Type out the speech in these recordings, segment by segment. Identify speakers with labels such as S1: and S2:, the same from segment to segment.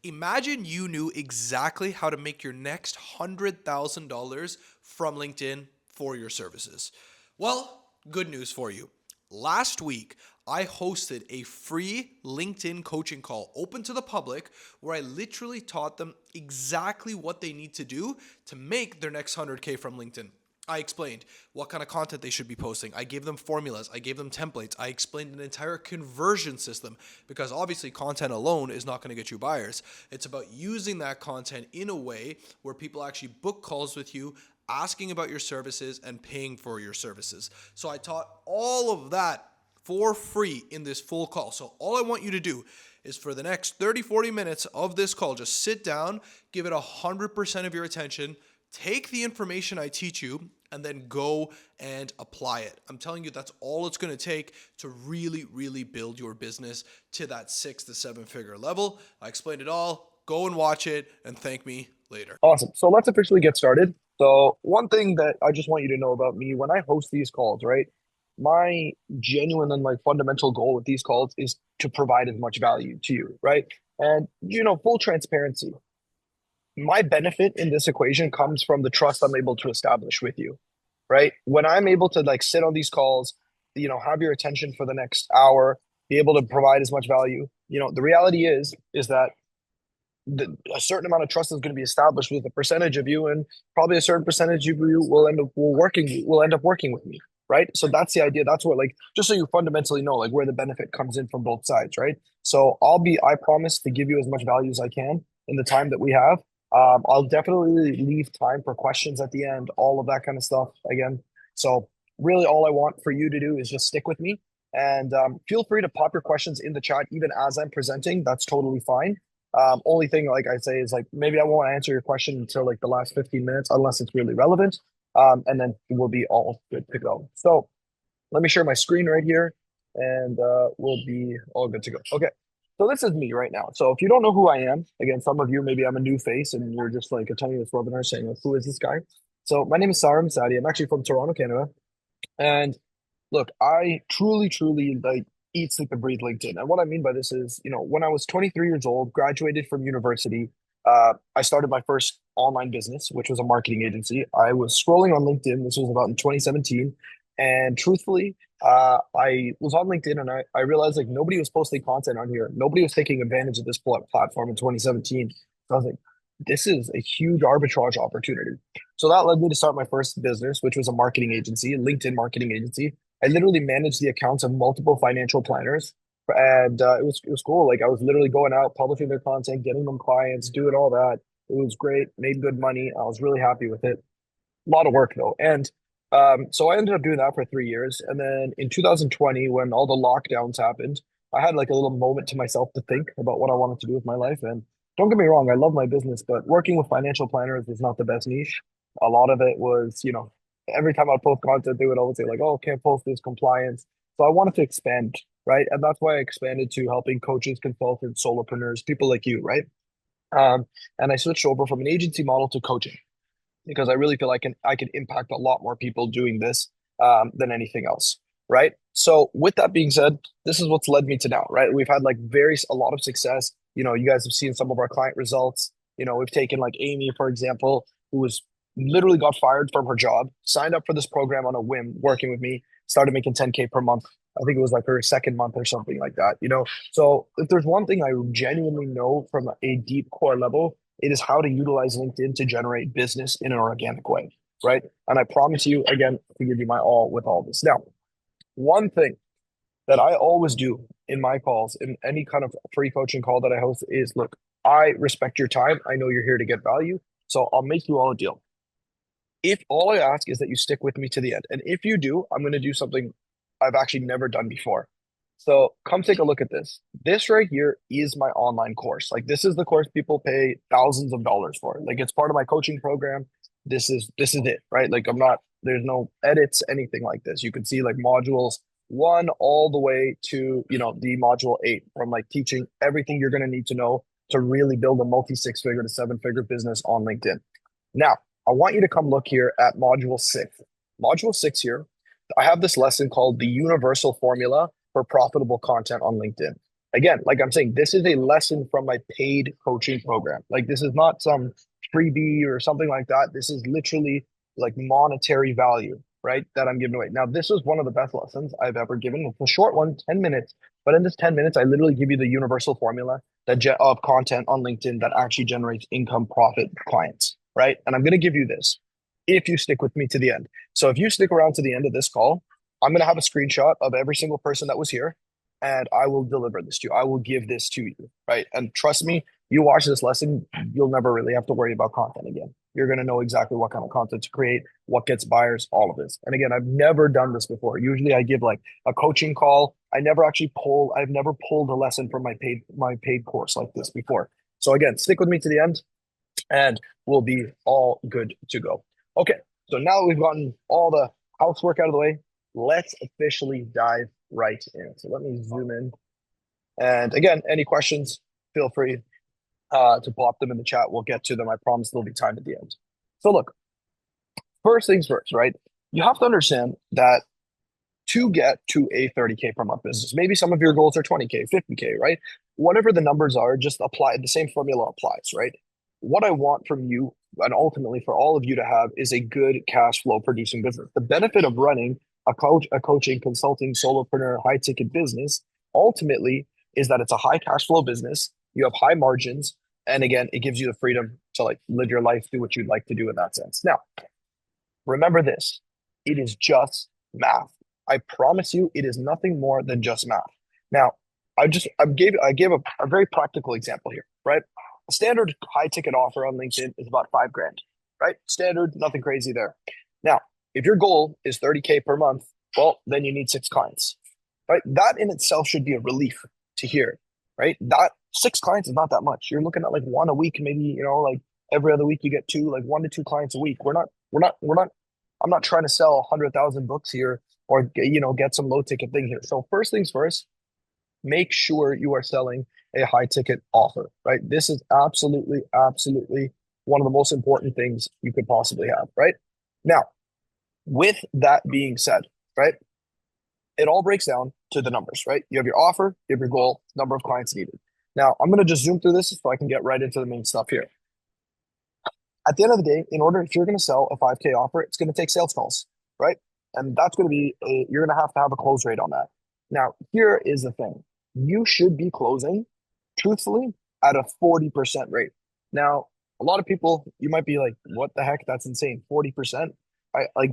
S1: Imagine you knew exactly how to make your next $100,000 from LinkedIn for your services. Well, good news for you. Last week, I hosted a free LinkedIn coaching call open to the public where I literally taught them exactly what they need to do to make their next 100K from LinkedIn. I explained what kind of content they should be posting. I gave them formulas. I gave them templates. I explained an entire conversion system because obviously content alone is not going to get you buyers. It's about using that content in a way where people actually book calls with you, asking about your services and paying for your services. So I taught all of that for free in this full call. So all I want you to do is for the next 30, 40 minutes of this call, just sit down, give it 100% of your attention, take the information I teach you, and then go and apply it. I'm telling you, that's all it's going to take to really, really build your business to that 6 to 7 figure level. I explained it all. Go and watch it and thank me later.
S2: Awesome. So let's officially get started. So one thing that I just want you to know about me when I host these calls, right? My genuine and like fundamental goal with these calls is to provide as much value to you, right? And full transparency. My benefit in this equation comes from the trust I'm able to establish with you, right? When I'm able to like sit on these calls, have your attention for the next hour, be able to provide as much value, the reality is that a certain amount of trust is going to be established with a percentage of you, and probably a certain percentage of you will end up working with me, right? So that's the idea. That's what, like, just so you fundamentally know like where the benefit comes in from both sides, right? So I promise to give you as much value as I can in the time that we have. I'll definitely leave time for questions at the end, all of that kind of stuff again. So really all I want for you to do is just stick with me, and feel free to pop your questions in the chat even as I'm presenting. That's totally fine. Only thing, like I say, is like maybe I won't answer your question until like the last 15 minutes, unless it's really relevant. And then we'll be all good to go. So let me share my screen right here, and we'll be all good to go. Okay. So this is me right now. So if you don't know who I am, again, some of you, maybe I'm a new face and you're just like attending this webinar saying, like, who is this guy? So my name is Saram Sadi. I'm actually from Toronto, Canada. And look, I truly, truly like eat, sleep, and breathe LinkedIn. And what I mean by this is, when I was 23 years old, graduated from university, I started my first online business, which was a marketing agency. I was scrolling on LinkedIn. This was about in 2017. And truthfully, I was on LinkedIn and I realized like nobody was posting content on here. Nobody was taking advantage of this platform in 2017. So I was like, this is a huge arbitrage opportunity. So that led me to start my first business, which was a marketing agency, a LinkedIn marketing agency. I literally managed the accounts of multiple financial planners, and it was cool. Like I was literally going out, publishing their content, getting them clients, doing all that. It was great, made good money. I was really happy with it. A lot of work though, and so I ended up doing that for 3 years. And then in 2020, when all the lockdowns happened, I had like a little moment to myself to think about what I wanted to do with my life. And don't get me wrong, I love my business, but working with financial planners was not the best niche. A lot of it was, every time I post content, they would always say like, "Oh, can't post this compliance." So I wanted to expand, right? And that's why I expanded to helping coaches, consultants, solopreneurs, people like you, right? Um, and I switched over from an agency model to coaching because I really feel I can impact a lot more people doing this than anything else, right? So with that being said, this is what's led me to now, right? We've had like a lot of success. You guys have seen some of our client results. We've taken like Amy, for example, who was literally got fired from her job, signed up for this program on a whim, working with me, started making 10K per month. I think it was like her second month or something like that. So if there's one thing I genuinely know from a deep core level, it is how to utilize LinkedIn to generate business in an organic way, right? And I promise you, again, to give you my all with all this. Now, one thing that I always do in my calls, in any kind of free coaching call that I host, is look, I respect your time. I know you're here to get value. So I'll make you all a deal. If all I ask is that you stick with me to the end, and if you do, I'm going to do something I've actually never done before. So come take a look at this. This right here is my online course. Like this is the course people pay thousands of dollars for. Like it's part of my coaching program. This is it, right? Like there's no edits, anything like this. You can see like modules 1 all the way to, the module 8, from like teaching everything you're going to need to know to really build a multi 6 figure to 7 figure business on LinkedIn. Now, I want you to come look here at module 6. Module 6 here, I have this lesson called the universal formula for profitable content on LinkedIn. Again, like I'm saying, this is a lesson from my paid coaching program. Like this is not some freebie or something like that. This is literally like monetary value, right? That I'm giving away. Now, this is one of the best lessons I've ever given. It's a short one, 10 minutes. But in this 10 minutes, I literally give you the universal formula of content on LinkedIn that actually generates income, profit, clients, right? And I'm going to give you this if you stick with me to the end. So if you stick around to the end of this call, I'm going to have a screenshot of every single person that was here and I will deliver this to you. I will give this to you, right? And trust me, you watch this lesson, you'll never really have to worry about content again. You're going to know exactly what kind of content to create, what gets buyers, all of this. And again, I've never done this before. Usually I give like a coaching call. I've never pulled a lesson from my paid course like this before. So again, stick with me to the end and we'll be all good to go. Okay, so now that we've gotten all the housework out of the way, let's officially dive right in. So let me zoom in. And again, any questions, feel free to pop them in the chat. We'll get to them. I promise there'll be time at the end. So look, first things first, right? You have to understand that to get to a 30K per month business, maybe some of your goals are 20K, 50K, right? Whatever the numbers are, just apply the same formula applies, right? What I want from you and ultimately for all of you to have is a good cash flow producing business. The benefit of running a coaching, consulting, solopreneur, high ticket business ultimately is that it's a high cash flow business. You have high margins. And again, it gives you the freedom to like live your life, do what you'd like to do in that sense. Now, remember this, it is just math. I promise you, it is nothing more than just math. Now, I gave a very practical example here, right? A standard high ticket offer on LinkedIn is about 5 grand, right? Standard, nothing crazy there. Now, if your goal is 30K per month, well, then you need 6 clients, right? That in itself should be a relief to hear, right? That 6 clients is not that much. You're looking at like one a week, maybe, like every other week you get two, like 1 to 2 clients a week. We're not I'm not trying to sell 100,000 books here or get some low ticket thing here. So first things first, make sure you are selling a high ticket offer, right? This is absolutely, absolutely one of the most important things you could possibly have, right? Now, with that being said, right, it all breaks down to the numbers, right? You have your offer, you have your goal, number of clients needed. Now, I'm going to just zoom through this so I can get right into the main stuff here. At the end of the day, if you're going to sell a 5K offer, it's going to take sales calls, right? And that's going to be, you're going to have a close rate on that. Now, here is the thing. You should be closing, truthfully, at a 40% rate. Now, a lot of people, you might be like, what the heck? That's insane. 40%. Like,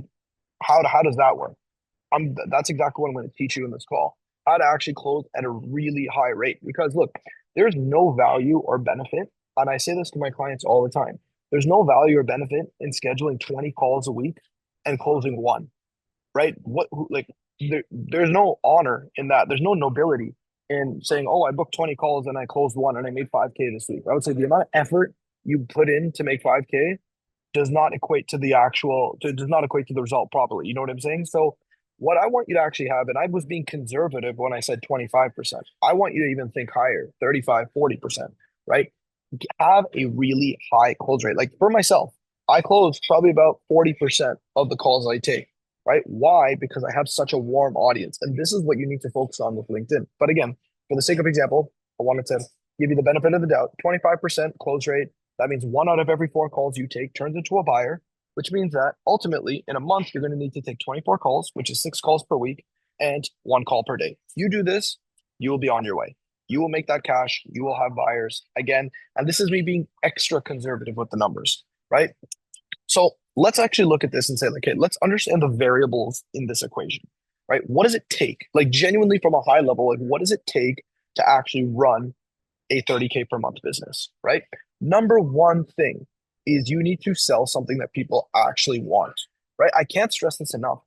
S2: how does that work? That's exactly what I'm going to teach you in this call. How to actually close at a really high rate. Because look, there's no value or benefit. And I say this to my clients all the time. There's no value or benefit in scheduling 20 calls a week and closing one, right? There's no honor in that. There's no nobility in saying, oh, I booked 20 calls and I closed one and I made 5K this week. I would say the amount of effort you put in to make 5K does not equate to the result properly. You know what I'm saying? So what I want you to actually have, and I was being conservative when I said 25%. I want you to even think higher, 35, 40%, right? Have a really high close rate. Like for myself, I close probably about 40% of the calls I take, right? Why? Because I have such a warm audience. And this is what you need to focus on with LinkedIn. But again, for the sake of example, I wanted to give you the benefit of the doubt. 25% close rate. That means 1 out of every 4 calls you take turns into a buyer, which means that ultimately in a month, you're going to need to take 24 calls, which is 6 calls per week and 1 call per day. You do this, you will be on your way. You will make that cash. You will have buyers again. And this is me being extra conservative with the numbers, right? So let's actually look at this and say, like, okay, let's understand the variables in this equation, right? What does it take? Like, genuinely from a high level, like, what does it take to actually run a 30K per month business, right? Number one thing is you need to sell something that people actually want, right? I can't stress this enough.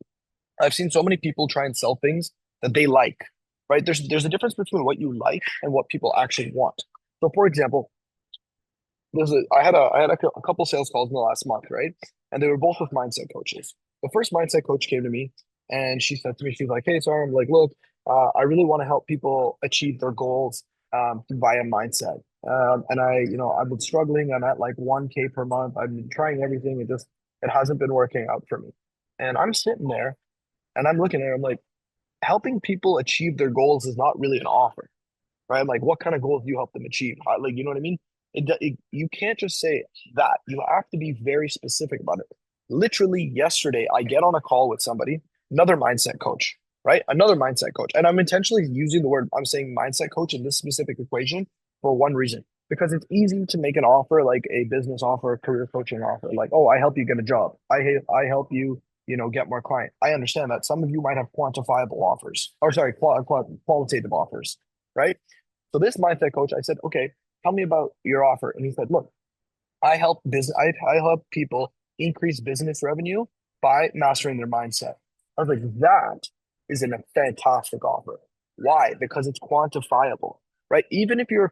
S2: I've seen so many people try and sell things that they like, right? There's a difference between what you like and what people actually want. So, for example, I had a couple sales calls in the last month, right? And they were both with mindset coaches. The first mindset coach came to me and she said to me, she's like, "Hey, sorry, I'm like, look, I really want to help people achieve their goals via mindset. And I've been struggling. I'm at like 1K per month. I've been trying everything. It hasn't been working out for me." And I'm sitting there and I'm looking at it, I'm like, helping people achieve their goals is not really an offer. right? Like what kind of goals do you help them achieve? Like, you know what I mean? You can't just say that. You have to be very specific about it. Literally yesterday, I get on a call with somebody, another mindset coach, right? Another mindset coach. And I'm intentionally using the word, I'm saying mindset coach in this specific equation for one reason, because it's easy to make an offer like a business offer, a career coaching offer, like, oh, I help you get a job. I help you, get more client. I understand that some of you might have quantifiable offers, or sorry, qualitative offers, right? So this mindset coach, I said, okay, tell me about your offer. And he said, look, I help people increase business revenue by mastering their mindset. I was like, that is a fantastic offer. Why? Because it's quantifiable, right? Even if you're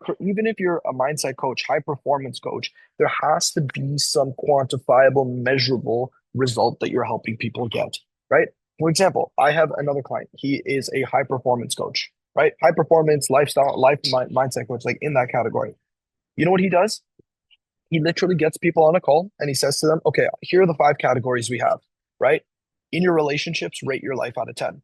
S2: a mindset coach, high performance coach, there has to be some quantifiable, measurable result that you're helping people get, right? For example, I have another client. He is a high performance coach, right? High performance lifestyle, mindset coach, like in that category. You know what he does? He literally gets people on a call and he says to them, okay, here are the 5 categories we have, right? In your relationships, rate your life out of 10,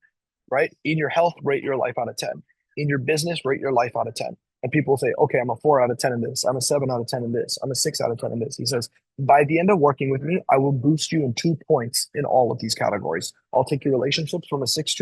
S2: right? In your health, rate your life out of 10. In your business, rate your life out of 10. And people say, okay, I'm a 4 out of 10 in this. I'm a 7 out of 10 in this. I'm a 6 out of 10 in this. He says, by the end of working with me, I will boost you in 2 points in all of these categories. I'll take your relationships from a 6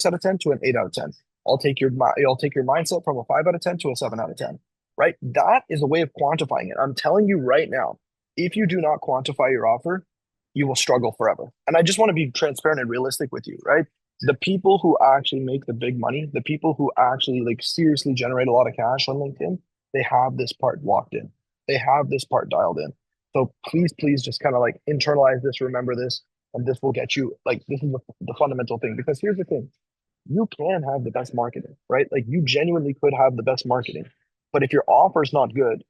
S2: out of 10 to an 8 out of 10. I'll take your mindset from a 5 out of 10 to a 7 out of 10, right? That is a way of quantifying it. I'm telling you right now, if you do not quantify your offer, you will struggle forever. And I just want to be transparent and realistic with you, right? The people who actually make the big money, the people who actually like seriously generate a lot of cash on LinkedIn, they have this part locked in. They have this part dialed in. So please, please just kind of like internalize this, remember this, and this will get you like this is the fundamental thing. Because here's the thing, you can have the best marketing, right? Like you genuinely could have the best marketing. But if your offer is not good,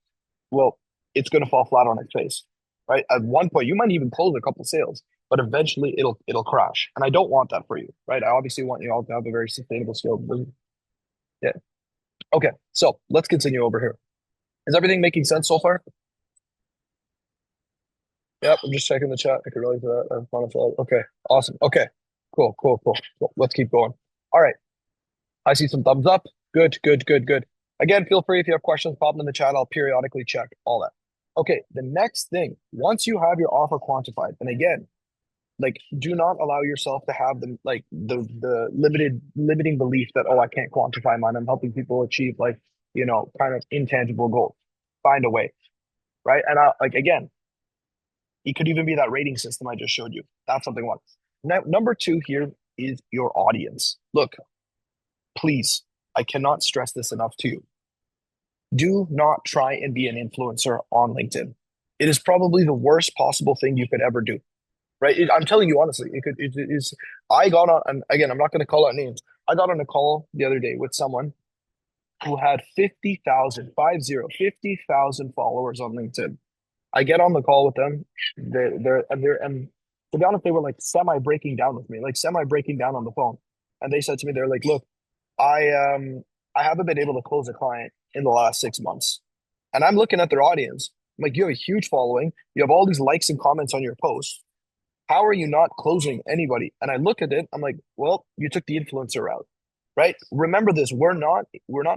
S2: well, it's going to fall flat on its face, right? At one point, you might even close a couple sales, but eventually it'll crash. And I don't want that for you, right? I obviously want you all to have a very sustainable skill. Yeah. Okay. So let's continue over here. Is everything making sense so far? Yep. I'm just checking the chat. I could realize that. I'm on a follow. Okay. Awesome. Okay. Cool. Cool. Cool. Cool. Let's keep going. All right. I see some thumbs up. Good, good, good, good. Again, feel free if you have questions, pop them in the chat. I'll periodically check all that. Okay, the next thing, once you have your offer quantified, and again, like do not allow yourself to have the limiting belief that, oh, I can't quantify mine. I'm helping people achieve like, kind of intangible goals. Find a way, right? And I like again, it could even be that rating system I just showed you. That's something one. Now, number two here is your audience. Look, please, I cannot stress this enough to you. Do not try and be an influencer on LinkedIn. It is probably the worst possible thing you could ever do, right? I'm telling you honestly, it is. I got on, and again, I'm not going to call out names. I got on a call the other day with someone who had 50,000 followers on LinkedIn. I get on the call with them. And to be honest, they were like semi breaking down with me, like semi breaking down on the phone. And they said to me, they're like, look, I I haven't been able to close a client in the last 6 months. And I'm looking at their audience. I'm like, you have a huge following. You have all these likes and comments on your posts. How are you not closing anybody? And I look at it, I'm like, well, you took the influencer route, right? Remember this, we're not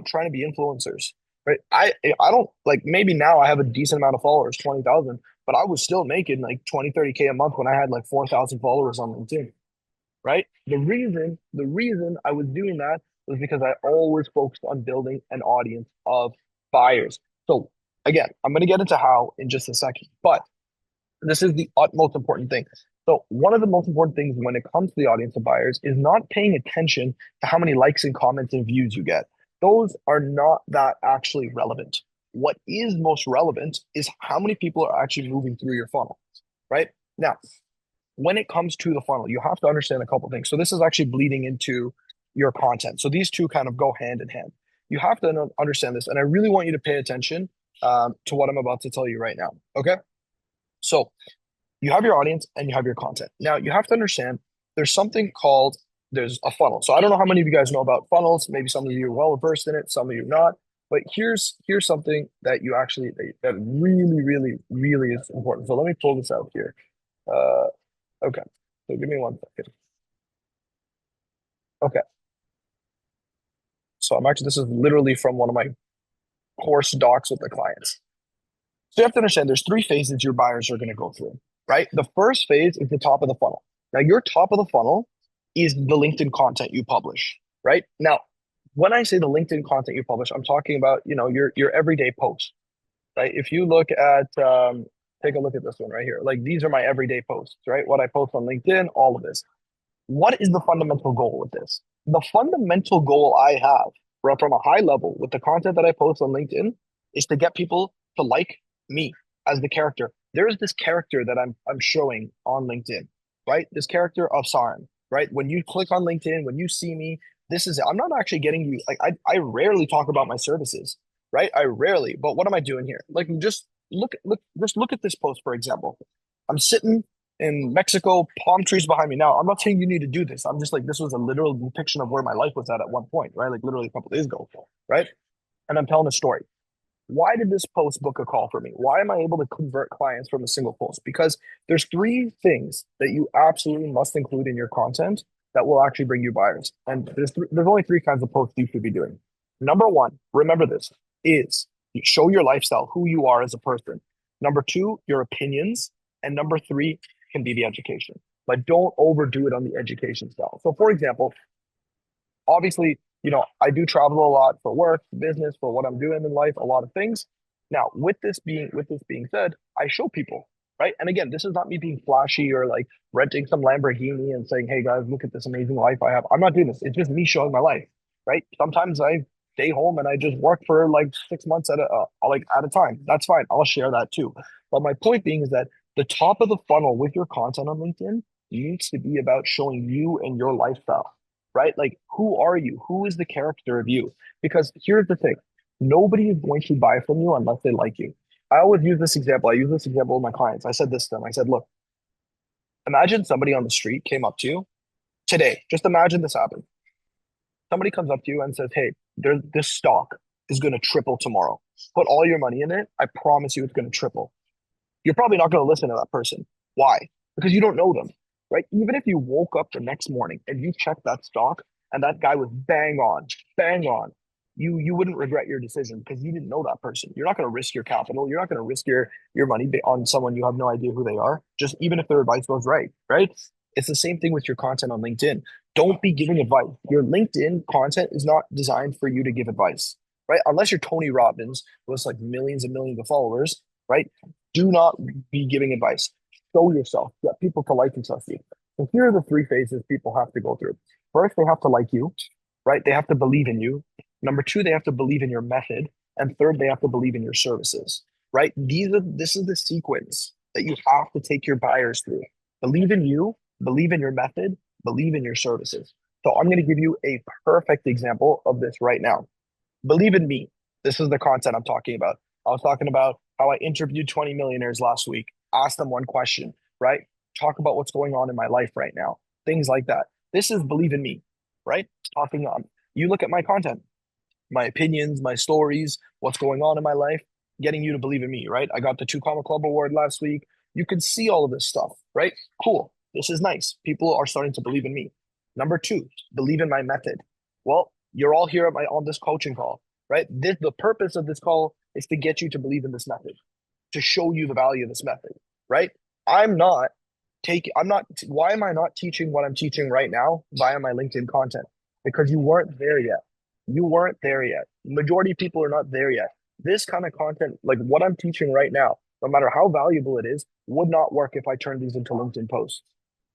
S2: trying to be influencers, right? I don't like maybe now I have a decent amount of followers, 20,000, but I was still making like 20, 30K a month when I had like 4,000 followers on LinkedIn, right? The reason I was doing that was because I always focused on building an audience of buyers. So again, I'm going to get into how in just a second, but this is the utmost important thing. So one of the most important things when it comes to the audience of buyers is not paying attention to how many likes and comments and views you get. Those are not that actually relevant. What is most relevant is how many people are actually moving through your funnel, right? Now, when it comes to the funnel, you have to understand a couple things. So this is actually bleeding into your content. So these two kind of go hand in hand. You have to understand this, and I really want you to pay attention to what I'm about to tell you right now. Okay, so you have your audience and you have your content. Now you have to understand there's a funnel. So I don't know how many of you guys know about funnels. Maybe some of you are well versed in it, some of you not. But here's something that you actually that really, really, really is important. So let me pull this out here. Uh, Okay. So give me one second. Okay. So this is literally from one of my course docs with the clients. So you have to understand there's three phases your buyers are going to go through, right? The first phase is the top of the funnel. Now, your top of the funnel is the LinkedIn content you publish, right? Now, when I say the LinkedIn content you publish, I'm talking about, your everyday posts, right? If you look at, take a look at this one right here. Like these are my everyday posts, right? What I post on LinkedIn, all of this. What is the fundamental goal with this? The fundamental goal I have from a high level with the content that I post on LinkedIn is to get people to like me as the character. There is this character that I'm showing on LinkedIn, right? This character of Saran, right? When you click on LinkedIn, when you see me, this is I'm not actually getting you like I rarely talk about my services, right? I rarely, but what am I doing here? Like just look at this post, for example. I'm sitting in Mexico, palm trees behind me. Now, I'm not saying you need to do this. I'm just like, this was a literal depiction of where my life was at one point, right? Like literally a couple days ago, right? And I'm telling a story. Why did this post book a call for me? Why am I able to convert clients from a single post? Because there's three things that you absolutely must include in your content that will actually bring you buyers. And there's only three kinds of posts you should be doing. Number one, remember this, is show your lifestyle, who you are as a person. Number two, your opinions. And number three can be the education. But don't overdo it on the education style. So, for example, obviously, I do travel a lot for work, business, for what I'm doing in life, a lot of things. Now, with this being said, I show people, right? And again, this is not me being flashy or like renting some Lamborghini and saying, "Hey guys, look at this amazing life I have." I'm not doing this. It's just me showing my life, right? Sometimes I stay home and I just work for like 6 months at a time. That's fine. I'll share that too. But my point being is that the top of the funnel with your content on LinkedIn needs to be about showing you and your lifestyle, right? Like, who are you? Who is the character of you? Because here's the thing, nobody is going to buy from you unless they like you. I always use this example. I use this example with my clients. I said this to them. I said, look, imagine somebody on the street came up to you today. Just imagine this happened. Somebody comes up to you and says, hey, this stock is going to triple tomorrow. Put all your money in it. I promise you it's going to triple. You're probably not going to listen to that person. Why? Because you don't know them, right? Even if you woke up the next morning and you checked that stock and that guy was bang on, you wouldn't regret your decision because you didn't know that person. You're not going to risk your capital. You're not going to risk your money on someone you have no idea who they are. Just even if their advice goes right, right? It's the same thing with your content on LinkedIn. Don't be giving advice. Your LinkedIn content is not designed for you to give advice, right? Unless you're Tony Robbins, who has like millions and millions of followers, right? Do not be giving advice. Show yourself. Get people to like and trust you. And here are the three phases people have to go through. First, they have to like you, right? They have to believe in you. Number two, they have to believe in your method. And third, they have to believe in your services, right? This is the sequence that you have to take your buyers through. Believe in you, believe in your method, believe in your services. So I'm going to give you a perfect example of this right now. Believe in me. This is the content I'm talking about. I was talking about how I interviewed 20 millionaires last week, asked them one question, right? Talk about what's going on in my life right now, things like that. This is believe in me, right? Talking on. You look at my content, my opinions, my stories, what's going on in my life, getting you to believe in me, right? I got the Two Comma Club Award last week. You can see all of this stuff, right? Cool. This is nice. People are starting to believe in me. Number two, believe in my method. Well, you're all here on this coaching call, right? The purpose of this call is to get you to believe in this method, to show you the value of this method, right? I'm not why am I not teaching what I'm teaching right now via my LinkedIn content? Because you weren't there yet. You weren't there yet. Majority of people are not there yet. This kind of content, like what I'm teaching right now, no matter how valuable it is, would not work if I turned these into LinkedIn posts.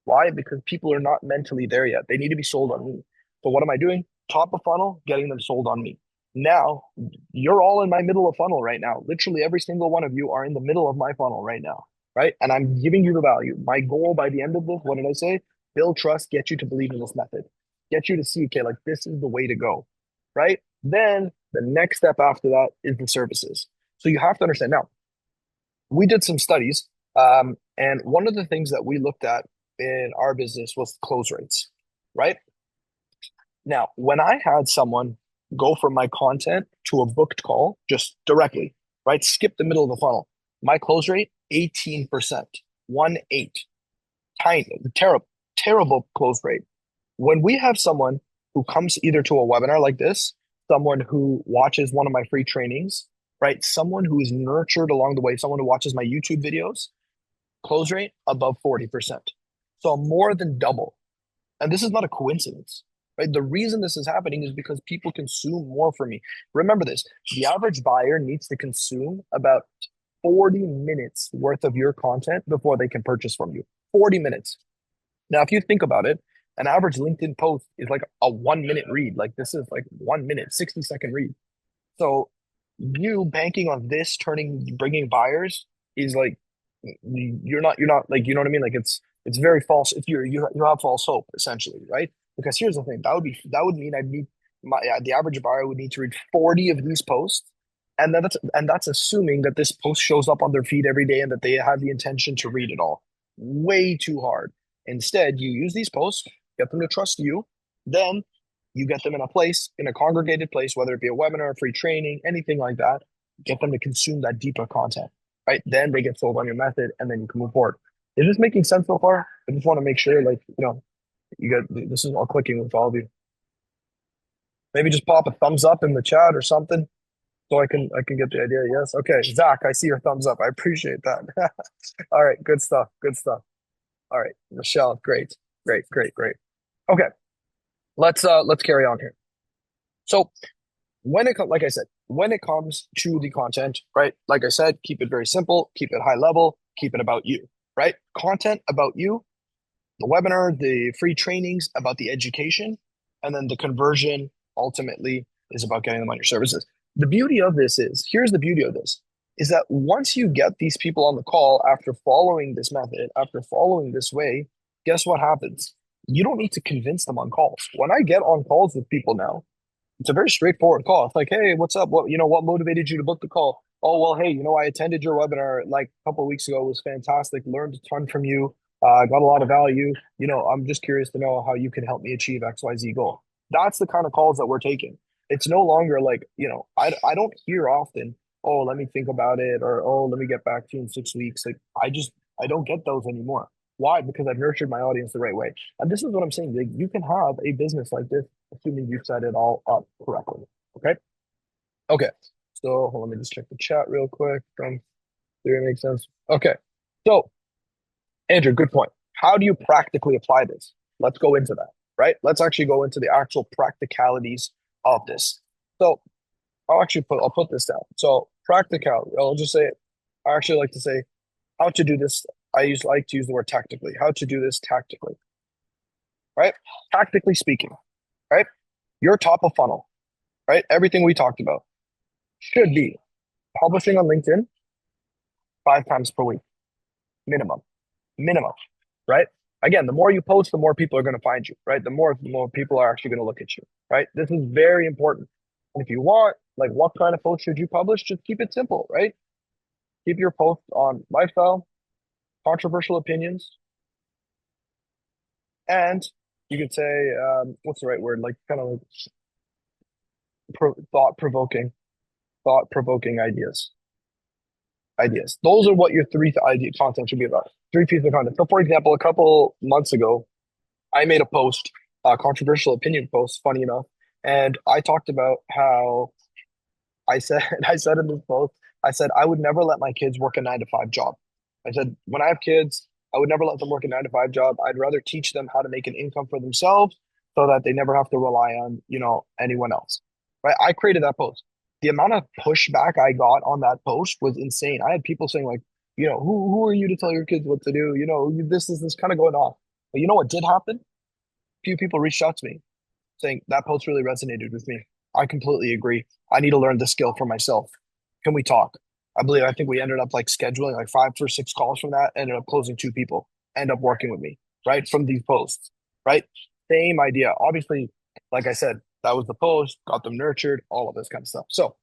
S2: Why? Because people are not mentally there yet. They need to be sold on me. So what am I doing? Top of funnel, getting them sold on me. Now, you're all in my middle of funnel right now. Literally every single one of you are in the middle of my funnel right now, right? And I'm giving you the value. My goal by the end of this, what did I say? Build trust, get you to believe in this method, get you to see, okay, like this is the way to go, right? Then the next step after that is the services. So you have to understand now, we did some studies, and one of the things that we looked at in our business was close rates, right? Now, when I had someone go from my content to a booked call just directly, right? Skip the middle of the funnel. My close rate, 18%, 1-8. Tiny, terrible, terrible close rate. When we have someone who comes either to a webinar like this someone who watches one of my free trainings, right? Someone who is nurtured along the way, someone who watches my YouTube videos, close rate above 40%. So more than double. And this is not a coincidence, right? The reason this is happening is because people consume more from me. Remember this, the average buyer needs to consume about 40 minutes worth of your content before they can purchase from you. 40 minutes. Now, if you think about it, an average LinkedIn post is like a 1 minute read. Like this is like 1 minute, 60-second read. So you banking on this bringing buyers is like you're not like, you know what I mean? Like it's very false. If you have false hope essentially, right? Because here's the thing, that would mean I'd need the average buyer would need to read 40 of these posts, and that's assuming that this post shows up on their feed every day and that they have the intention to read it all. Way too hard. Instead, you use these posts, get them to trust you, then you get them in a place, in a congregated place, whether it be a webinar, a free training, anything like that, get them to consume that deeper content, right? Then they get sold on your method and then you can move forward. Is this making sense so far? I just want to make sure, like, you get this is all clicking with all of you. Maybe just pop a thumbs up in the chat or something so I can get the idea. Yes. Okay. Zach, I see your thumbs up. I appreciate that. All right. Good stuff. Good stuff. All right. Michelle, great. Great, great, great. Okay. Let's carry on here. So like I said, when it comes to the content, right? Like I said, keep it very simple, keep it high level, keep it about you, right? Content about you, the webinar, the free trainings about the education, and then the conversion ultimately is about getting them on your services. The beauty of this is, here's the beauty of this, is that once you get these people on the call after following this method, after following this way, guess what happens? You don't need to convince them on calls. When I get on calls with people now, it's a very straightforward call. It's like, hey, what's up? What motivated you to book the call? Oh, well, hey, I attended your webinar like a couple of weeks ago. It was fantastic. Learned a ton from you. Got a lot of value. I'm just curious to know how you can help me achieve XYZ goal. That's the kind of calls that we're taking. It's no longer like, I don't hear often, oh, let me think about it, or oh, let me get back to you in 6 weeks. Like I don't get those anymore. Why? Because I've nurtured my audience the right way. And this is what I'm saying. Like, you can have a business like this assuming you set it all up correctly. Okay. Okay. So let me just check the chat real quick. Does it make sense? Okay. So Andrew, good point. How do you practically apply this? Let's go into that, right? Let's actually go into the actual practicalities of this. So I'll put this down. So practicality, I'll just say it. I actually like to say how to do this. Like to use the word tactically. How to do this tactically, right? Tactically speaking, right? Your top of funnel, right? Everything we talked about should be publishing on LinkedIn 5 times per week, minimum, minimum, right? Again, the more you post, the more people are going to find you, right? The more people are actually going to look at you, right? This is very important. And if you want, like, what kind of post should you publish? Just keep it simple, right? Keep your post on lifestyle, controversial opinions, and you could say, what's the right word? Like, kind of like thought provoking ideas. Those are what your three idea content should be about. Three pieces of content. So, for example, a couple months ago, I made a post, a controversial opinion post, funny enough, and I talked about how I said in this post, I said I would never let my kids work a 9 to 5 job. I said when I have kids, I would never let them work a 9 to 5 job. I'd rather teach them how to make an income for themselves so that they never have to rely on, anyone else. Right? I created that post. The amount of pushback I got on that post was insane. I had people saying like, who are you to tell your kids what to do? This is this kind of going off. But you know what did happen? A few people reached out to me saying that post really resonated with me. I completely agree. I need to learn the skill for myself. Can we talk? I think we ended up like scheduling like 5 or 6 calls from that, ended up closing 2 people, end up working with me, right? From these posts, right? Same idea. Obviously, like I said, that was the post, got them nurtured, all of this kind of stuff. So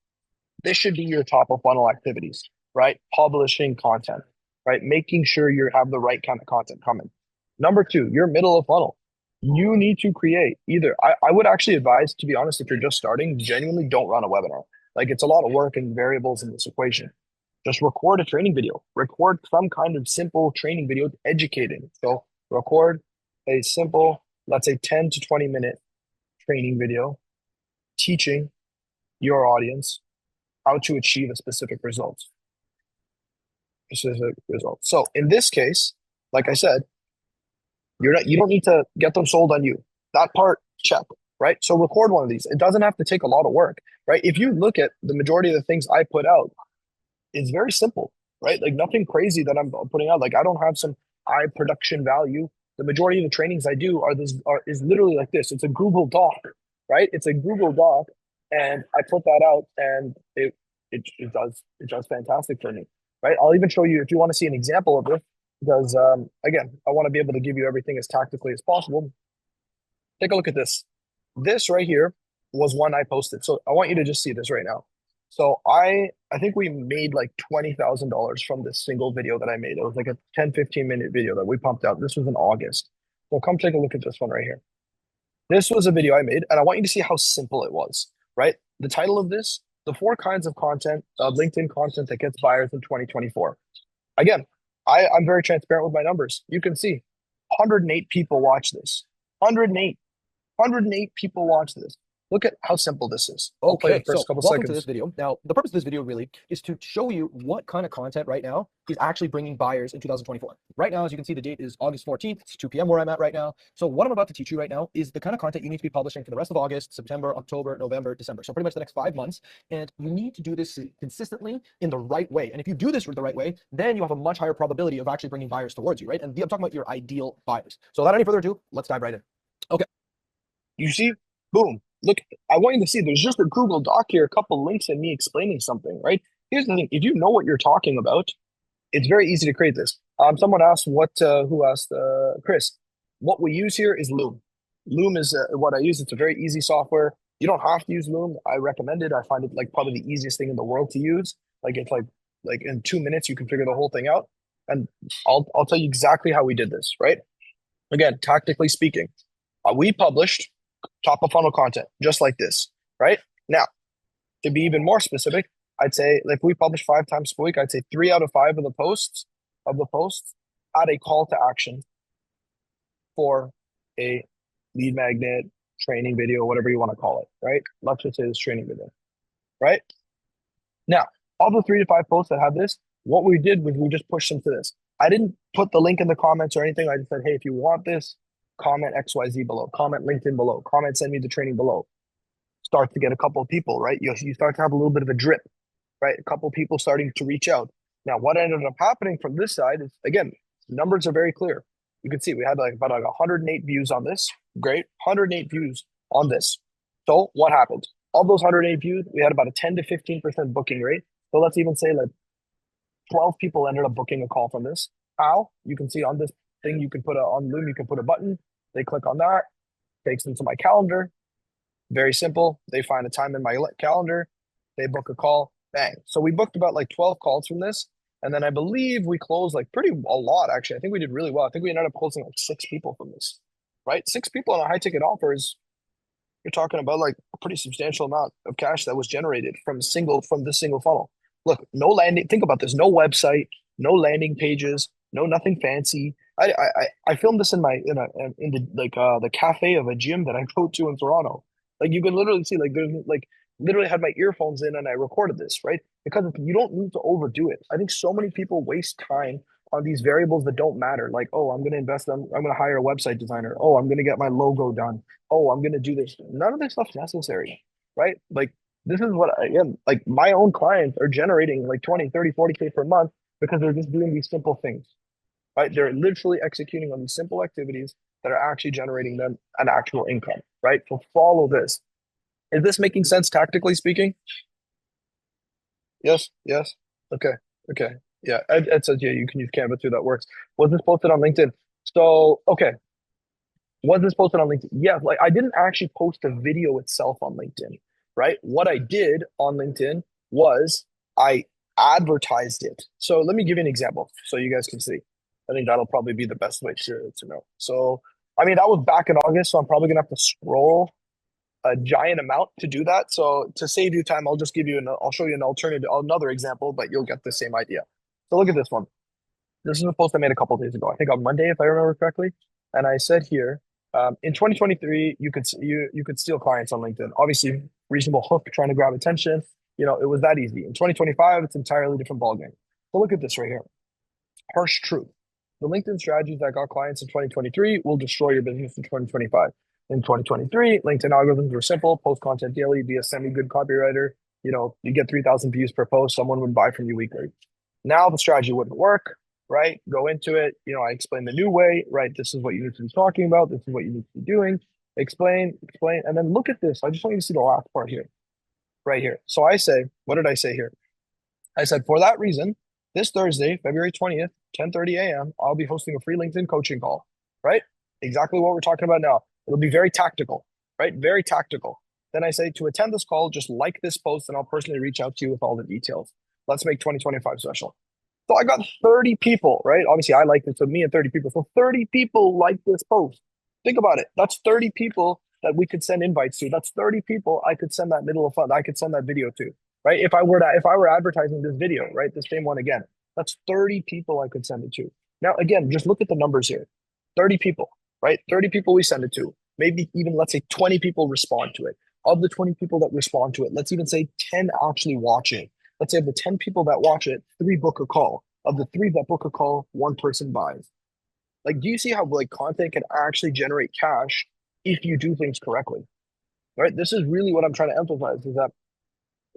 S2: this should be your top of funnel activities, right? Publishing content, right? Making sure you have the right kind of content coming. Number two, your middle of funnel. You need to create either. I would actually advise, to be honest, if you're just starting, genuinely don't run a webinar. Like, it's a lot of work and variables in this equation. Just record a training video, record some kind of simple training video educating. So record a simple, let's say 10 to 20 minute training video teaching your audience how to achieve a specific result. Specific result. So in this case, like I said, you don't need to get them sold on you. That part, check, right? So record one of these. It doesn't have to take a lot of work, right? If you look at the majority of the things I put out, it's very simple, right? Like nothing crazy that I'm putting out. Like I don't have some high production value. The majority of the trainings I do is literally like this. It's a Google Doc, right? It's a Google Doc, and I put that out, and it does fantastic for me, right? I'll even show you if you want to see an example of it, because again, I want to be able to give you everything as tactically as possible. Take a look at this. This right here was one I posted. So I want you to just see this right now. So I think we made like $20,000 from this single video that I made. It was like a 10-15 minute video that we pumped out. This was in August. So come take a look at this one right here. This was a video I made, and I want you to see how simple it was, right? The title of this, the 4 kinds of content, LinkedIn content that gets buyers in 2024. Again, I'm very transparent with my numbers. You can see 108 people watch this. 108. 108 people watch this. Look at how simple this is. I'll play
S3: Okay,
S2: the first
S3: so
S2: couple
S3: welcome
S2: seconds.
S3: to this video. Now, the purpose of this video really is to show you what kind of content right now is actually bringing buyers in 2024. Right now, as you can see, the date is August 14th. It's 2 p.m. where I'm at right now. So what I'm about to teach you right now is the kind of content you need to be publishing for the rest of August, September, October, November, December. So pretty much the next 5 months. And you need to do this consistently in the right way. And if you do this the right way, then you have a much higher probability of actually bringing buyers towards you, right? And I'm talking about your ideal buyers. So without any further ado, let's dive right in. Okay.
S2: You see, boom. Look, I want you to see there's just a Google Doc here, a couple links and me explaining something, right? Here's the thing. If you know what you're talking about, it's very easy to create this. Someone asked who asked, Chris, what we use here is Loom. Loom is what I use. It's a very easy software. You don't have to use Loom. I recommend it. I find it like probably the easiest thing in the world to use. Like it's like in 2 minutes, you can figure the whole thing out. And I'll tell you exactly how we did this, right? Again, tactically speaking, we published top of funnel content just like this, right? Now, to be even more specific, I'd say if we publish 5 times per week, I'd say 3 out of 5 of the posts add a call to action for a lead magnet training video, whatever you want to call it, right? Let's just say this training video, right? Now, all the 3 to 5 posts that have this, what we did was we just pushed them to this. I didn't put the link in the comments or anything. I just said, hey, if you want this, comment XYZ below, comment LinkedIn below, comment send me the training below. Start to get a couple of people, right? You start to have a little bit of a drip, right? A couple of people starting to reach out. Now, what ended up happening from this side is, again, numbers are very clear. You can see we had like about 108 views on this. Great. 108 views on this. So what happened? All those 108 views, we had about a 10 to 15% booking rate. So let's even say like 12 people ended up booking a call from this. How? You can see on this thing, you can put on Loom, you can put a button. They click on that, takes them to my calendar. Very simple. They find a time in my calendar. They book a call. Bang. So we booked about like 12 calls from this. And then I believe we closed like a lot, actually. I think we did really well. I think we ended up closing like 6 people from this, right? 6 people on a high ticket offers. You're talking about like a pretty substantial amount of cash that was generated from this single funnel. Look, no landing. Think about this. No website, no landing pages, no nothing fancy. I filmed this in the cafe of a gym that I go to in Toronto. Like you can literally see there's literally had my earphones in and I recorded this, right? Because you don't need to overdo it. I think so many people waste time on these variables that don't matter. Like, oh, I'm going to invest them. I'm going to hire a website designer. Oh, I'm going to get my logo done. Oh, I'm going to do this. None of this stuff's necessary, right? Like this is what again, like my own clients are generating like 20, 30, 40K per month because they're just doing these simple things, right? They're literally executing on these simple activities that are actually generating them an actual income, right? So follow this. Is this making sense tactically speaking? Yes, yes. Okay, okay. Yeah, Ed says, yeah, you can use Canva too. That works. Was this posted on LinkedIn? So, okay. Was this posted on LinkedIn? Yeah, like I didn't actually post the video itself on LinkedIn, right? What I did on LinkedIn was I advertised it. So let me give you an example so you guys can see. I think that'll probably be the best way to know. So, I mean, that was back in August, so I'm probably gonna have to scroll a giant amount to do that. So to save you time, I'll just I'll show you another example, but you'll get the same idea. So look at this one. This is a post I made a couple of days ago. I think on Monday, if I remember correctly. And I said here, in 2023, you could steal clients on LinkedIn. Obviously, reasonable hook trying to grab attention. It was that easy. In 2025, it's entirely different ballgame. So look at this right here. Harsh truth. The LinkedIn strategies that got clients in 2023 will destroy your business in 2025. In 2023, LinkedIn algorithms were simple: post content daily, be a semi-good copywriter. You get 3,000 views per post, someone would buy from you weekly. Now the strategy wouldn't work, right? Go into it. I explain the new way, right? This is what you need to be talking about. This is what you need to be doing. Explain, and then look at this. I just want you to see the last part here, right here. So what did I say here? I said, for that reason, this Thursday, February 20th, 10:30 a.m., I'll be hosting a free LinkedIn coaching call, right? Exactly what we're talking about now. It'll be very tactical, right? Very tactical. Then I say, to attend this call, just like this post and I'll personally reach out to you with all the details. Let's make 2025 special. So I got 30 people, right? Obviously, I liked it, so me and 30 people. So 30 people like this post. Think about it. That's 30 people that we could send invites to. That's 30 people I could send that middle of fun. I could send that video to, right? If I were advertising this video, right, the same one again, that's 30 people I could send it to. Now, again, just look at the numbers here. 30 people, right? 30 people we send it to. Maybe even, let's say, 20 people respond to it. Of the 20 people that respond to it, let's even say 10 actually watch it. Let's say of the 10 people that watch it, 3 book a call. Of the 3 that book a call, 1 person buys. Like, do you see how content can actually generate cash if you do things correctly? Right? This is really what I'm trying to emphasize, is that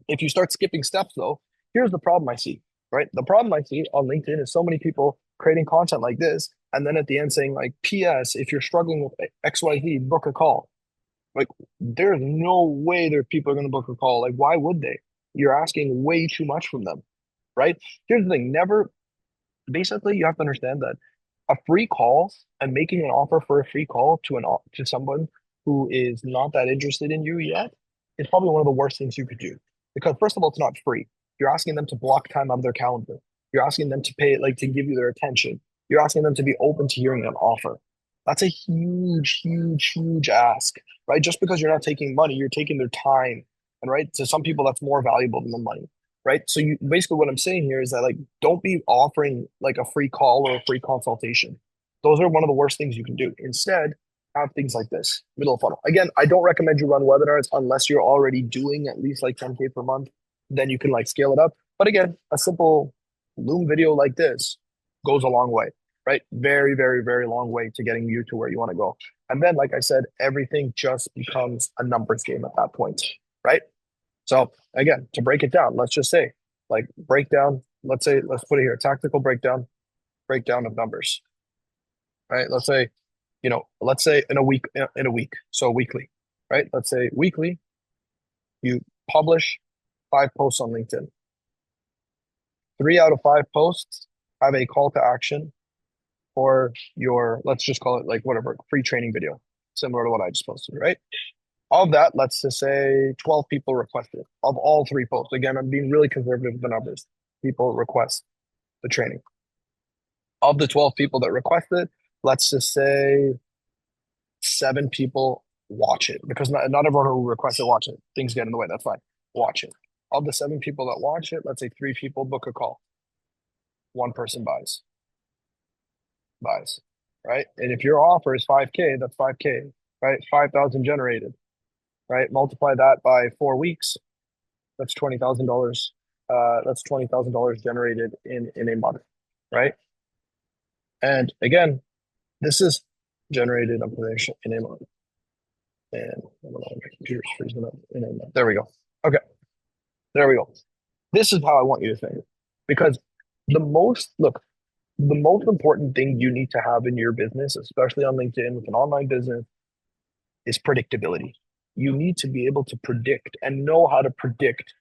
S2: if you start skipping steps, though, here's the problem I see, right? The problem I see on LinkedIn is so many people creating content like this, and then at the end saying, like, P.S., if you're struggling with XYZ, book a call. Like, there's no way that people are going to book a call. Like, why would they? You're asking way too much from them, right? Here's the thing. Basically, you have to understand that a free call and making an offer for a free call to someone who is not that interested in you yet is probably one of the worst things you could do. Because first of all, it's not free. You're asking them to block time out of their calendar. You're asking them to pay, like, to give you their attention. You're asking them to be open to hearing an offer. That's a huge, huge, huge ask, right? Just because you're not taking money, you're taking their time. And right, to some people, that's more valuable than the money, right? So basically what I'm saying here is that, like, don't be offering like a free call or a free consultation. Those are one of the worst things you can do. Instead, have things like this, middle of funnel. Again, I don't recommend you run webinars unless you're already doing at least like 10K per month. Then you can like scale it up. But again, a simple Loom video like this goes a long way, right? Very, very, very long way to getting you to where you want to go. And then, like I said, everything just becomes a numbers game at that point, right? So again, to break it down, let's just say, like, breakdown, let's put it here, tactical breakdown of numbers, right? Let's say in a week, so weekly, right? Let's say weekly, you publish 5 posts on LinkedIn. 3 out of 5 posts have a call to action for your, let's just call it like whatever, free training video, similar to what I just posted, right? Of that, let's just say 12 people requested of all 3 posts. Again, I'm being really conservative with the numbers. People request the training. Of the 12 people that requested, let's just say 7 people watch it, because not everyone who requested watch it. Things get in the way. That's fine. Watch it. Of the 7 people that watch it, let's say 3 people book a call. 1 person buys, right? And if your offer is 5K, that's 5K, right? 5,000 generated, right? Multiply that by 4 weeks. That's $20,000. That's $20,000 generated in a month, right? And again, this is generated in a month. And I don't know, my computer's freezing up in a month. There we go. Okay. There we go. This is how I want you to think. Because the most important thing you need to have in your business, especially on LinkedIn with an online business, is predictability. You need to be able to predict and know how to predict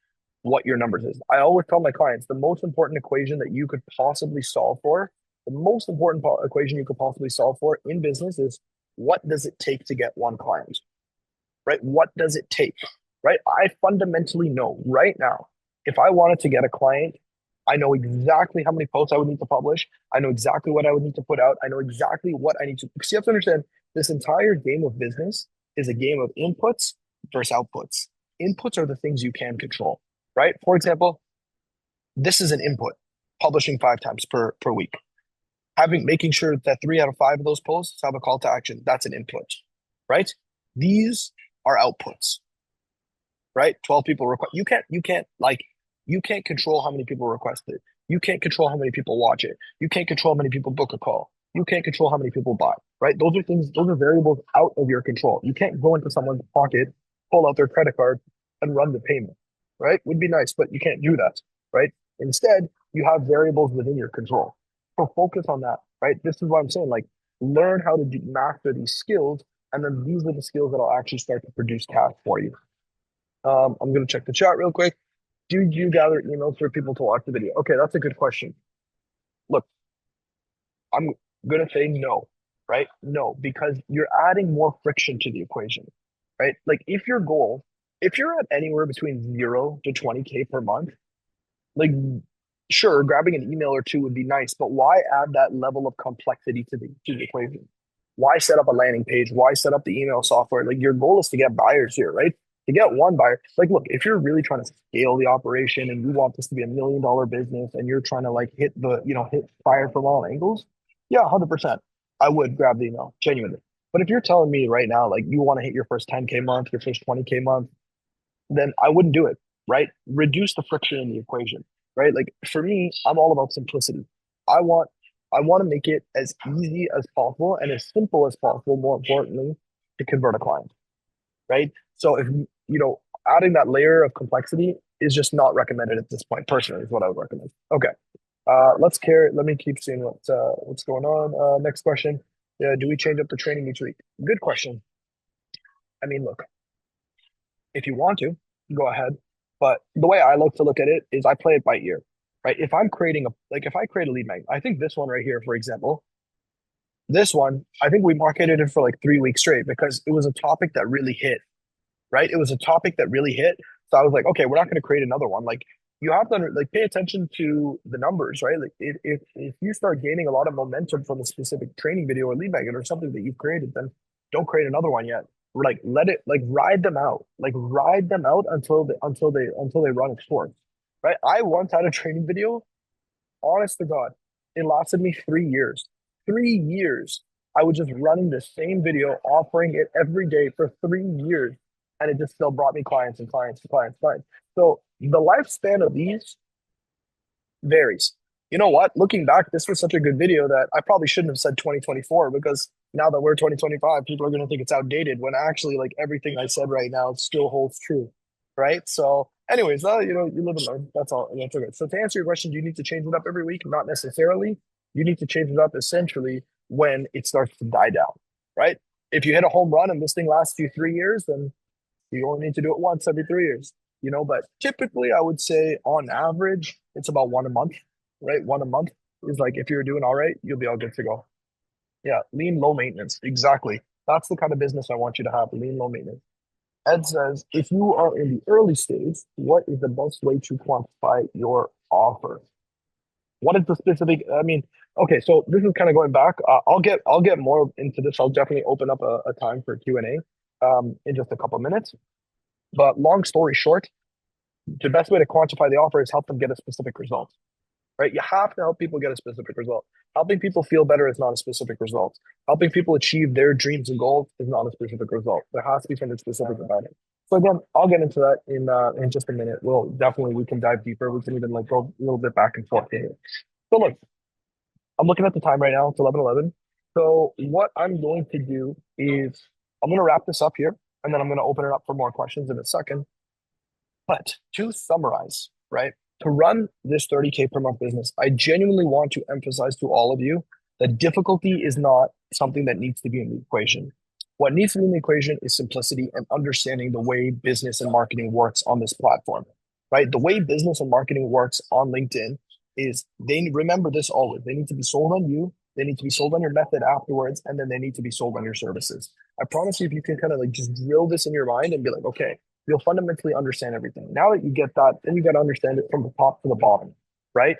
S2: what your numbers is. I always tell my clients, the most important equation that you could possibly solve for, the most important equation you could possibly solve for in business is, what does it take to get 1 client, right? What does it take, right? I fundamentally know right now, if I wanted to get a client, I know exactly how many posts I would need to publish. I know exactly what I would need to put out. I know exactly what I need to, because you have to understand, this entire game of business is a game of inputs versus outputs. Inputs are the things you can control, right? For example, this is an input, publishing 5 times per week. Making sure that 3 out of 5 of those posts have a call to action. That's an input, right? These are outputs, right? 12 people request. You can't control how many people request it. You can't control how many people watch it. You can't control how many people book a call. You can't control how many people buy, right? Those are variables out of your control. You can't go into someone's pocket, pull out their credit card, and run the payment, right? Would be nice, but you can't do that, right? Instead, you have variables within your control. So focus on that, right? This is what I'm saying. Like, learn how to master these skills, and then these are the skills that will actually start to produce cash for you. I'm going to check the chat real quick. Do you gather emails for people to watch the video? Okay, that's a good question. Look, I'm going to say no, right? No, because you're adding more friction to the equation, right? Like if you're at anywhere between 0 to 20K per month, like sure, grabbing an email or two would be nice, but why add that level of complexity to the equation? Why set up a landing page? Why set up the email software? Like your goal is to get buyers here, right? To get one buyer. Like, look, if you're really trying to scale the operation and you want this to be $1 million business and you're trying to like hit fire from all angles, yeah, 100%. I would grab the email, genuinely. But if you're telling me right now, like you want to hit your first 10K month, your first 20K month, then I wouldn't do it, right? Reduce the friction in the equation, right? Like for me, I'm all about simplicity. I want I want to make it as easy as possible and as simple as possible, more importantly, to convert a client, right? So if adding that layer of complexity is just not recommended at this point, personally, is what I would recommend. Okay. Let me keep seeing what's going on. Next question. Yeah, do we change up the training each week? Good question. I mean, look, if you want to, go ahead. But the way I like to look at it is I play it by ear, right? If I create a lead magnet, I think this one right here, for example, this one, I think we marketed it for like 3 weeks straight because it was a topic that really hit, right? It was a topic that really hit. So I was like, okay, we're not going to create another one. Like you have to like pay attention to the numbers, right? Like if you start gaining a lot of momentum from a specific training video or lead magnet or something that you've created, then don't create another one yet. Like let it like ride them out until they run its course, right? I once had a training video. Honest to God, it lasted me 3 years. 3 years. I was just running the same video, offering it every day for 3 years, and it just still brought me clients and clients and clients, clients. So the lifespan of these varies. You know what? Looking back, this was such a good video that I probably shouldn't have said 2024 because now that we're 2025, people are going to think it's outdated when actually like everything I said right now still holds true, right? So, anyways, you live and learn. That's all. That's okay. So to answer your question, do you need to change it up every week? Not necessarily. You need to change it up essentially when it starts to die down, right? If you hit a home run and this thing lasts you 3 years, then you only need to do it once every 3 years, but typically I would say on average, it's about one a month, right? One a month is like, if you're doing all right, you'll be all good to go. Yeah. Lean, low maintenance. Exactly. That's the kind of business I want you to have. Lean, low maintenance. Ed says, if you are in the early stage, what is the best way to quantify your offer? What is the specific? I mean, okay, so this is kind of going back. I'll get more into this. I'll definitely open up a time for Q&A in just a couple of minutes. But long story short, the best way to quantify the offer is help them get a specific result, right? You have to help people get a specific result. Helping people feel better is not a specific result. Helping people achieve their dreams and goals is not a specific result. There has to be something specific about it. So again, I'll get into that in just a minute. We can dive deeper. We can even like go a little bit back and forth here. So look, I'm looking at the time right now. It's 11:11. So what I'm going to do is I'm going to wrap this up here, and then I'm going to open it up for more questions in a second. But to summarize, right, to run this 30K per month business, I genuinely want to emphasize to all of you that difficulty is not something that needs to be in the equation. What needs to be in the equation is simplicity and understanding the way business and marketing works on this platform, right? The way business and marketing works on LinkedIn is they remember this always. They need to be sold on you. They need to be sold on your method afterwards, and then they need to be sold on your services. I promise you, if you can kind of like just drill this in your mind and be like, okay, you'll fundamentally understand everything. Now that you get that, then you got to understand it from the top to the bottom, right?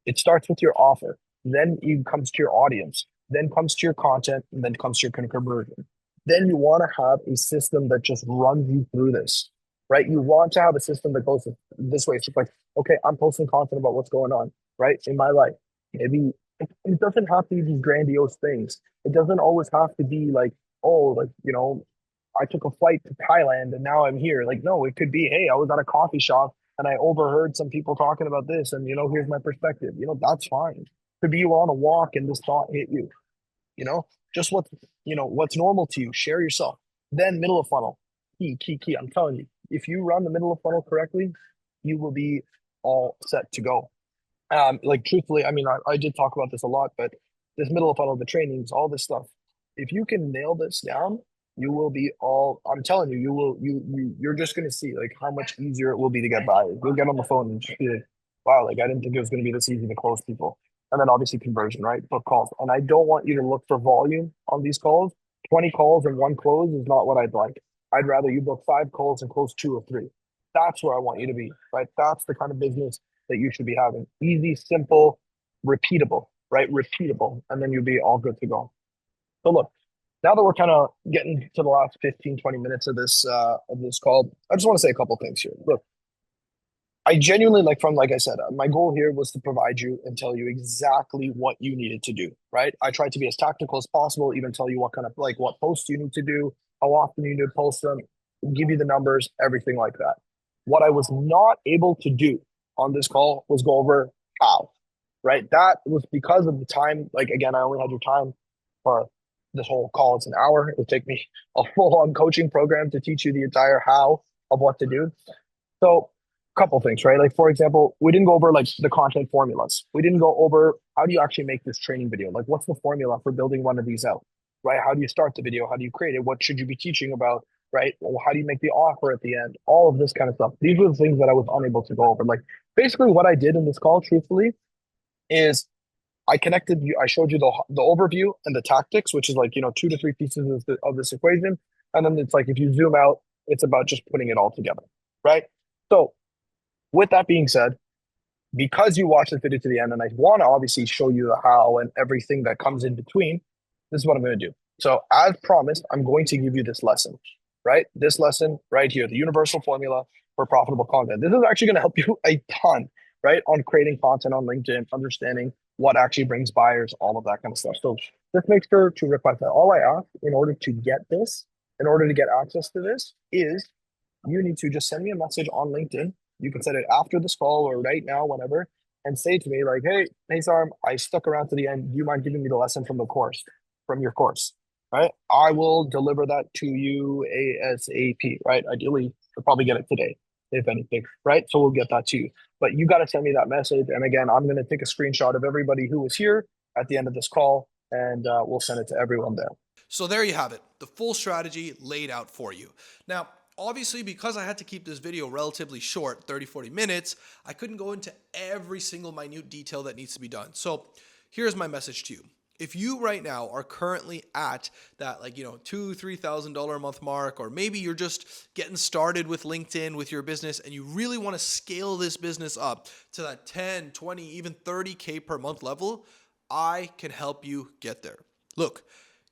S2: It starts with your offer, then it comes to your audience, then comes to your content, and then comes to your conversion. Then you want to have a system that just runs you through this, right? You want to have a system that goes this way. So it's like, okay, I'm posting content about what's going on, right, in my life. Maybe it doesn't have to be these grandiose things. It doesn't always have to be like, oh, like, I took a flight to Thailand and now I'm here. Like, no, it could be, hey, I was at a coffee shop and I overheard some people talking about this, and here's my perspective. That's fine. Could be you were on a walk and this thought hit you. You know, just what's normal to you. Share yourself. Then middle of funnel, key. I'm telling you, if you run the middle of funnel correctly, you will be all set to go. Like truthfully, I mean, I did talk about this a lot, but this middle of funnel, the trainings, all this stuff, if you can nail this down, you will be all. I'm telling you, you will. You're just gonna see like how much easier it will be to get by. You'll get on the phone and just be like, wow, like I didn't think it was gonna be this easy to close people. And then obviously conversion, right? Book calls. And I don't want you to look for volume on these calls. 20 calls and one close is not what I'd like. I'd rather you book 5 calls and close 2 or 3. That's where I want you to be, right? That's the kind of business that you should be having. Easy, simple, repeatable, right? Repeatable. And then you'll be all good to go. So look, now that we're kind of getting to the last 15, 20 minutes of this call, I just want to say a couple things here. Look, I genuinely like I said, my goal here was to provide you and tell you exactly what you needed to do, right? I tried to be as tactical as possible, even tell you what kind of what posts you need to do, how often you need to post them, give you the numbers, everything like that. What I was not able to do on this call was go over how, right? That was because of the time. Like, again, I only had your time for this whole call. It's an hour. It would take me a full on coaching program to teach you the entire how of what to do. So, couple things, right? Like, for example, we didn't go over like the content formulas. We didn't go over how do you actually make this training video? Like, what's the formula for building one of these out, right? How do you start the video? How do you create it? What should you be teaching about, right? Well, how do you make the offer at the end? All of this kind of stuff. These were the things that I was unable to go over. Like, basically, what I did in this call, truthfully, is I connected you. I showed you the overview and the tactics, which is like 2 to 3 pieces of this equation, and then it's like if you zoom out, it's about just putting it all together, right? So, with that being said, because you watched this video to the end, and I want to obviously show you the how and everything that comes in between, this is what I'm going to do. So, as promised, I'm going to give you this lesson, right? This lesson right here, the universal formula for profitable content. This is actually going to help you a ton, right? On creating content on LinkedIn, understanding what actually brings buyers, all of that kind of stuff. So, just make sure to request that. All I ask in order to get this, in order to get access to this, is you need to just send me a message on LinkedIn. You can send it after this call or right now, whenever, and say to me like, hey, Sarm, I stuck around to the end. Do you mind giving me the lesson from your course, right? I will deliver that to you ASAP, right? Ideally, you'll probably get it today, if anything, right? So we'll get that to you. But you got to send me that message. And again, I'm going to take a screenshot of everybody who was here at the end of this call, and we'll send it to everyone there.
S1: So there you have it, the full strategy laid out for you. Now, obviously, because I had to keep this video relatively short, 30-40 minutes, I couldn't go into every single minute detail that needs to be done. So here's my message to you. If you right now are currently at that $2,000-$3,000 a month mark, or maybe you're just getting started with LinkedIn with your business and you really want to scale this business up to that 10, 20, even 30K per month level, I can help you get there. Look,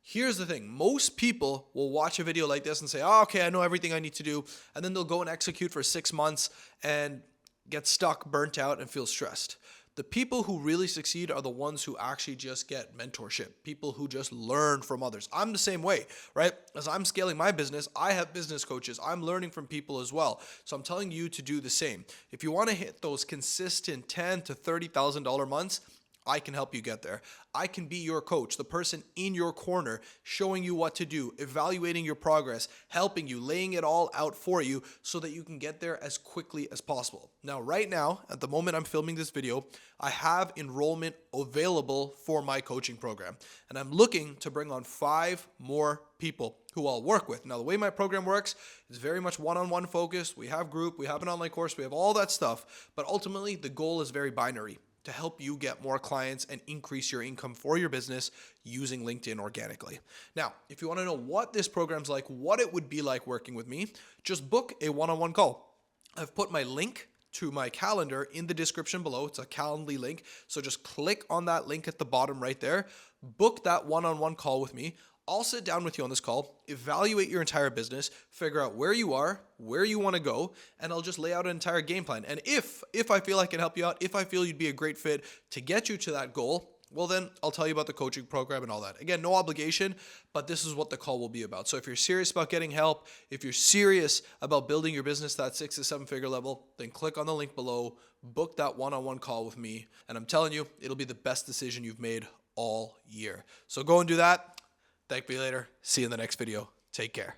S1: here's the thing. Most people will watch a video like this and say, oh, okay, I know everything I need to do. And then they'll go and execute for 6 months and get stuck, burnt out, and feel stressed. The people who really succeed are the ones who actually just get mentorship, people who just learn from others. I'm the same way, right? As I'm scaling my business, I have business coaches. I'm learning from people as well. So I'm telling you to do the same. If you want to hit those consistent $10,000 to $30,000 months, I can help you get there. I can be your coach, the person in your corner, showing you what to do, evaluating your progress, helping you, laying it all out for you so that you can get there as quickly as possible. Now, right now, at the moment I'm filming this video, I have enrollment available for my coaching program. And I'm looking to bring on 5 more people who I'll work with. Now, the way my program works is very much one-on-one focused. We have group, we have an online course, we have all that stuff. But ultimately, the goal is very binary: to help you get more clients and increase your income for your business using LinkedIn organically. Now, if you want to know what this program's like, what it would be like working with me, just book a one-on-one call. I've put my link to my calendar in the description below. It's a Calendly link. So just click on that link at the bottom right there. Book that one-on-one call with me. I'll sit down with you on this call, evaluate your entire business, figure out where you are, where you want to go, and I'll just lay out an entire game plan. And if I feel I can help you out, if I feel you'd be a great fit to get you to that goal, well, then I'll tell you about the coaching program and all that. Again, no obligation, but this is what the call will be about. So if you're serious about getting help, if you're serious about building your business that 6 to 7 figure level, then click on the link below, book that one-on-one call with me. And I'm telling you, it'll be the best decision you've made all year. So go and do that. Thank you later. See you in the next video. Take care.